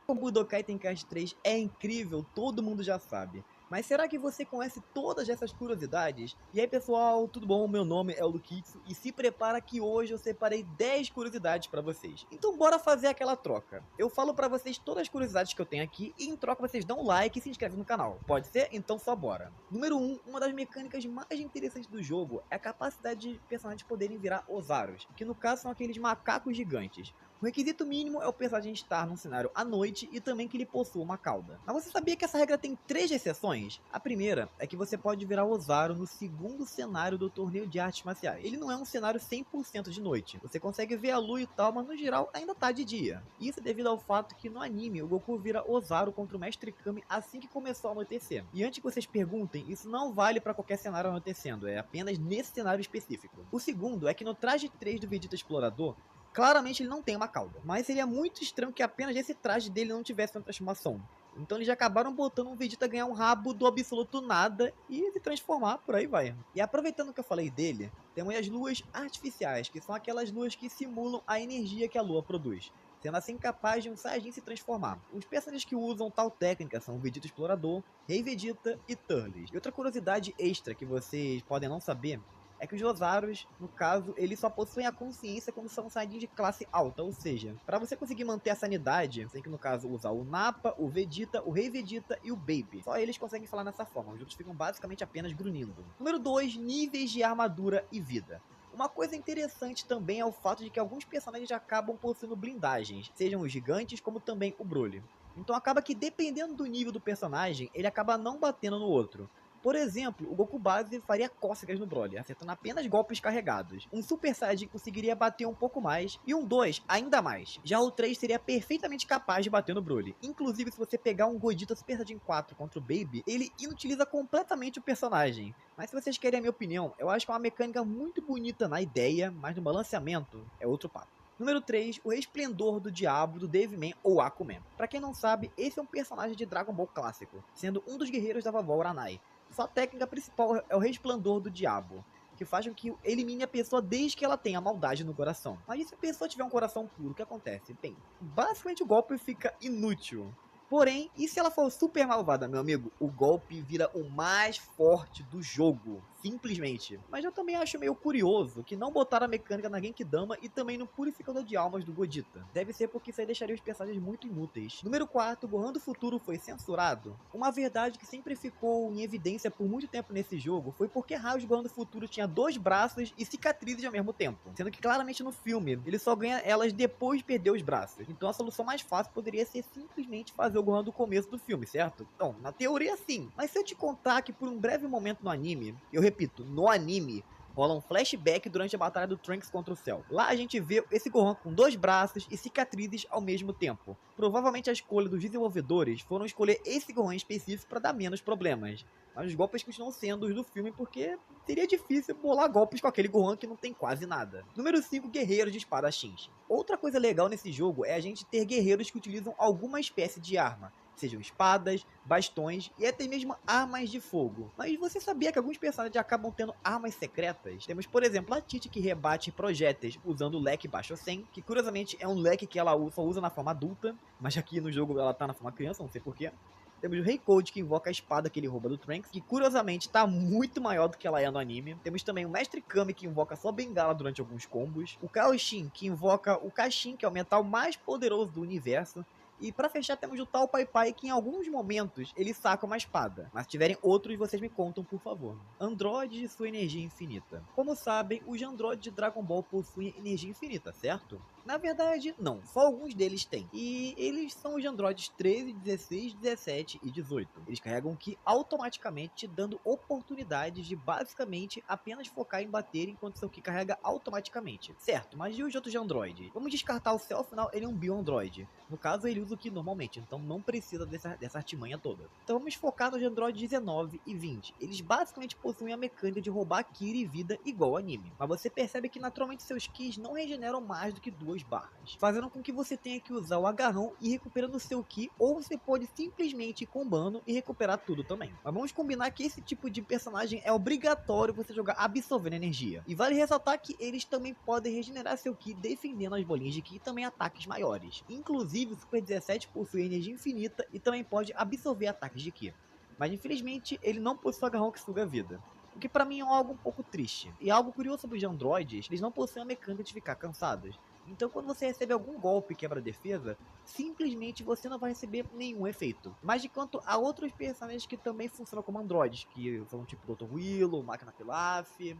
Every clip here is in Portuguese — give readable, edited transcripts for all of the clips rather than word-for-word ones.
O Budokai Tenkaichi 3 é incrível, todo mundo já sabe. Mas será que você conhece todas essas curiosidades? E aí pessoal, tudo bom? Meu nome é o Lukitsu e se prepara que hoje eu separei 10 curiosidades pra vocês. Então bora fazer aquela troca. Eu falo pra vocês todas as curiosidades que eu tenho aqui e em troca vocês dão um like e se inscrevem no canal. Pode ser? Então só bora. Número 1, uma das mecânicas mais interessantes do jogo é a capacidade de personagens poderem virar Ozarus, que no caso são aqueles macacos gigantes. O requisito mínimo é o personagem estar num cenário à noite e também que ele possua uma cauda. Mas você sabia que essa regra tem 3 exceções? A primeira é que você pode virar Ozaru no segundo cenário do torneio de artes marciais. Ele não é um cenário 100% de noite. Você consegue ver a lua e tal, mas no geral ainda tá de dia. Isso é devido ao fato que no anime o Goku vira Ozaru contra o Mestre Kami assim que começou a anoitecer. E antes que vocês perguntem, isso não vale para qualquer cenário anoitecendo, é apenas nesse cenário específico. O segundo é que no traje 3 do Vegeta Explorador, claramente ele não tem uma cauda, mas seria muito estranho que apenas esse traje dele não tivesse uma transformação. Então eles já acabaram botando um Vegeta ganhar um rabo do absoluto nada e se transformar, por aí vai. E aproveitando que eu falei dele, temos as luas artificiais, que são aquelas luas que simulam a energia que a lua produz, sendo assim capaz de um Saiyajin se transformar. Os personagens que usam tal técnica são o Vegeta Explorador, Rei Vegeta e Turles. E outra curiosidade extra que vocês podem não saber é que os Ozarus, no caso, eles só possuem a consciência quando são Saiyajin de classe alta, ou seja, para você conseguir manter a sanidade, você tem que no caso usar o Nappa, o Vegeta, o Rei Vegeta e o Baby. Só eles conseguem falar nessa forma, os outros ficam basicamente apenas grunhindo. Número 2, níveis de armadura e vida. Uma coisa interessante também é o fato de que alguns personagens acabam possuindo blindagens, sejam os gigantes como também o Broly. Então acaba que dependendo do nível do personagem, ele acaba não batendo no outro. Por exemplo, o Goku base faria cócegas no Broly, acertando apenas golpes carregados. Um Super Saiyajin conseguiria bater um pouco mais, e um 2 ainda mais. Já o 3 seria perfeitamente capaz de bater no Broly. Inclusive, se você pegar um Gogeta Super Saiyajin 4 contra o Baby, ele inutiliza completamente o personagem. Mas se vocês querem a minha opinião, eu acho que é uma mecânica muito bonita na ideia, mas no balanceamento é outro papo. Número 3, o Resplendor do Diabo do Devilman ou Aquaman. Pra quem não sabe, esse é um personagem de Dragon Ball clássico, sendo um dos guerreiros da vovó Uranai. Sua técnica principal é o Resplendor do Diabo, que faz com que elimine a pessoa desde que ela tenha maldade no coração. Mas e se a pessoa tiver um coração puro, o que acontece? Bem, basicamente o golpe fica inútil. Porém, e se ela for super malvada, meu amigo? O golpe vira o mais forte do jogo, simplesmente. Mas eu também acho meio curioso que não botaram a mecânica na Genkidama e também no Purificador de Almas do Gogeta. Deve ser porque isso aí deixaria os personagens muito inúteis. Número 4, Gohan do Futuro foi censurado. Uma verdade que sempre ficou em evidência por muito tempo nesse jogo foi porque raios Gohan do Futuro tinha 2 braços e cicatrizes ao mesmo tempo. Sendo que claramente no filme, ele só ganha elas depois de perder os braços. Então a solução mais fácil poderia ser simplesmente fazer o Gohan do começo do filme, certo? Então, na teoria sim. Mas se eu te contar que por um breve momento no anime, eu repito, no anime, rola um flashback durante a batalha do Trunks contra o Cell. Lá a gente vê esse Gohan com 2 braços e cicatrizes ao mesmo tempo. Provavelmente a escolha dos desenvolvedores foram escolher esse Gohan específico para dar menos problemas. Mas os golpes continuam sendo os do filme porque seria difícil bolar golpes com aquele Gohan que não tem quase nada. Número 5, Guerreiros de Espadachins. Outra coisa legal nesse jogo é a gente ter guerreiros que utilizam alguma espécie de arma, sejam espadas, bastões e até mesmo armas de fogo. Mas você sabia que alguns personagens acabam tendo armas secretas? Temos, por exemplo, a Titi que rebate projéteis usando o leque baixo 100, que curiosamente é um leque que ela só usa na forma adulta, mas aqui no jogo ela tá na forma criança, não sei porquê. Temos o Rei Cold, que invoca a espada que ele rouba do Trunks, que curiosamente tá muito maior do que ela é no anime. Temos também o Mestre Kami, que invoca sua bengala durante alguns combos. O Kaioshin, que invoca o Kashin, que é o metal mais poderoso do universo. E pra fechar temos o Tal Pai Pai, que em alguns momentos ele saca uma espada. Mas se tiverem outros, vocês me contam, por favor. Androides e sua energia infinita. Como sabem, os androides de Dragon Ball possuem energia infinita, certo? Na verdade, não. Só alguns deles têm. E eles são os androides 13, 16, 17 e 18. Eles carregam o Ki automaticamente, dando oportunidades de basicamente apenas focar em bater enquanto seu Ki carrega automaticamente. Certo, mas e os outros androides? Vamos descartar o Cell, afinal ele é um Bio-Android. No caso, ele usa o Ki normalmente, então não precisa dessa artimanha toda. Então vamos focar nos androides 19 e 20. Eles basicamente possuem a mecânica de roubar Ki e vida igual ao anime. Mas você percebe que naturalmente seus Kis não regeneram mais do que 2 2 barras, fazendo com que você tenha que usar o agarrão e recuperando o seu Ki, ou você pode simplesmente ir combando e recuperar tudo também. Mas vamos combinar que esse tipo de personagem é obrigatório você jogar absorvendo energia. E vale ressaltar que eles também podem regenerar seu Ki defendendo as bolinhas de Ki e também ataques maiores. Inclusive o Super 17 possui energia infinita e também pode absorver ataques de Ki. Mas infelizmente ele não possui o agarrão que suga a vida. O que pra mim é algo um pouco triste. E algo curioso sobre os androides, eles não possuem a mecânica de ficar cansados. Então quando você recebe algum golpe e quebra a defesa, simplesmente você não vai receber nenhum efeito. Mas de quanto a outros personagens que também funcionam como androides, que são tipo Dr. Willow, Máquina Pilaf.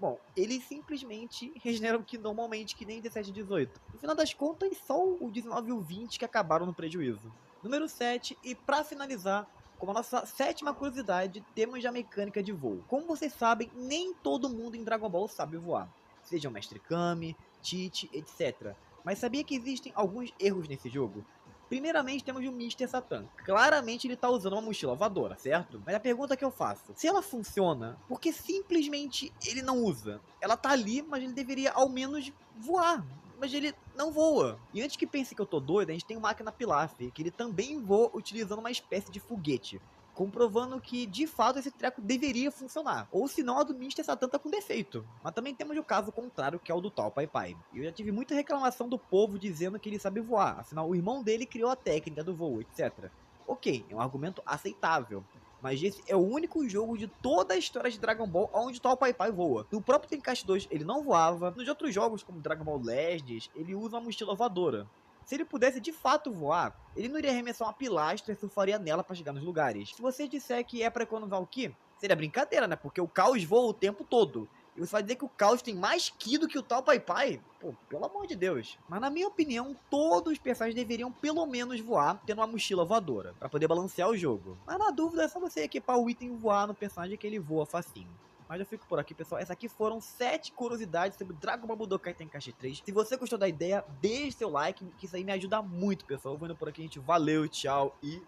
Bom, eles simplesmente regeneram que normalmente que nem 17 e 18. No final das contas, só o 19 e o 20 que acabaram no prejuízo. Número 7, e pra finalizar, como a nossa sétima curiosidade, temos a mecânica de voo. Como vocês sabem, nem todo mundo em Dragon Ball sabe voar. Seja o Mestre Kami, Tite, etc. Mas sabia que existem alguns erros nesse jogo? Primeiramente temos o Mr. Satan. Claramente ele tá usando uma mochila voadora, certo? Mas a pergunta que eu faço, se ela funciona, por que simplesmente ele não usa? Ela tá ali, mas ele deveria ao menos voar. Mas ele não voa. E antes que pense que eu tô doido, a gente tem o Máquina Pilaf, que ele também voa utilizando uma espécie de foguete, comprovando que de fato esse treco deveria funcionar. Ou senão a do Mr. Satan tá com defeito. Mas também temos o caso contrário, que é o do Tal Pai Pai. E eu já tive muita reclamação do povo dizendo que ele sabe voar, afinal o irmão dele criou a técnica do voo, etc. Ok, é um argumento aceitável. Mas esse é o único jogo de toda a história de Dragon Ball onde o Tal Pai Pai voa. No próprio Tenkaichi 2 ele não voava. Nos outros jogos, como Dragon Ball Legends, ele usa uma mochila voadora. Se ele pudesse de fato voar, ele não iria arremessar uma pilastra e surfaria nela para chegar nos lugares. Se você disser que é para economizar o Ki, seria brincadeira, né? Porque o Caos voa o tempo todo. E você vai dizer que o Caos tem mais Ki do que o Tal Pai Pai? Pô, pelo amor de Deus. Mas na minha opinião, todos os personagens deveriam pelo menos voar tendo uma mochila voadora, para poder balancear o jogo. Mas na dúvida é só você equipar o item voar no personagem que ele voa facinho. Mas eu fico por aqui, pessoal. Essas aqui foram 7 curiosidades sobre Dragon Ball Budokai Tenkaichi 3. Se você gostou da ideia, deixe seu like, que isso aí me ajuda muito, pessoal. Eu vou indo por aqui, gente. Valeu, tchau e